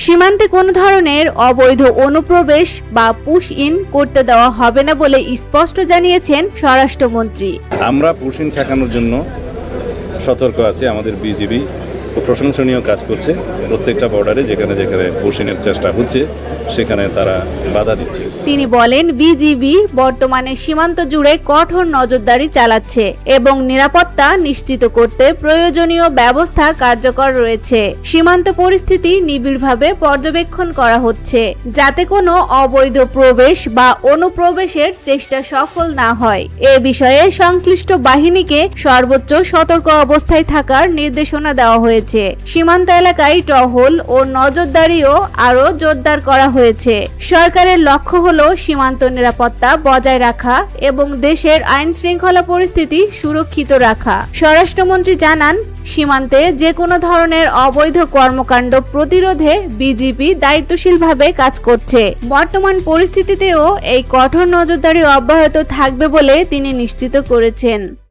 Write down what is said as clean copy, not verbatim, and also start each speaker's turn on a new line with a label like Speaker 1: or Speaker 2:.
Speaker 1: সীমান্তে কোনো ধরনের অবৈধ অনুপ্রবেশ বা পুশ ইন করতে দেওয়া হবে না বলে স্পষ্ট জানিয়েছেন স্বরাষ্ট্রমন্ত্রী।
Speaker 2: আমরা পুশ ইন ঠেকানোর জন্য সতর্ক আছি। আমাদের বিজিবি প্রশংসনীয় কাজ করছে। প্রত্যেকটা বর্ডারে যেখানে যেখানে পুশ ইনের চেষ্টা হচ্ছে সেখানে তারা বাধা দিচ্ছে।
Speaker 1: তিনি বলেন, বিজিবি বর্তমানে সীমান্ত জুড়ে কঠোর নজরদারি চালাচ্ছে এবং নিরাপত্তা নিশ্চিত করতে প্রয়োজনীয় ব্যবস্থা কার্যকর রয়েছে। সীমান্ত পরিস্থিতি নিবিড়ভাবে পর্যবেক্ষণ করা হচ্ছে যাতে কোনো অবৈধ প্রবেশ বা অনুপ্রবেশের চেষ্টা সফল না হয়। এ বিষয়ে সংশ্লিষ্ট বাহিনীকে সর্বোচ্চ সতর্ক অবস্থায় থাকার নির্দেশনা দেওয়া হয়েছে। সীমান্ত এলাকায় টহল ও নজরদারিও আরও জোরদার করা হয়েছে। সরকারের লক্ষ্য হলো সীমান্ত নিরাপত্তা বজায় রাখা এবং দেশের আইন শৃঙ্খলা পরিস্থিতি সুরক্ষিত রাখা। স্বরাষ্ট্রমন্ত্রী জানান, সীমান্তে যে কোনো ধরনের অবৈধ কর্মকাণ্ড প্রতিরোধে বিজিবি দায়িত্বশীলভাবে কাজ করছে। বর্তমান পরিস্থিতিতেও এই কঠোর নজরদারি অব্যাহত থাকবে বলে তিনি নিশ্চিত করেছেন।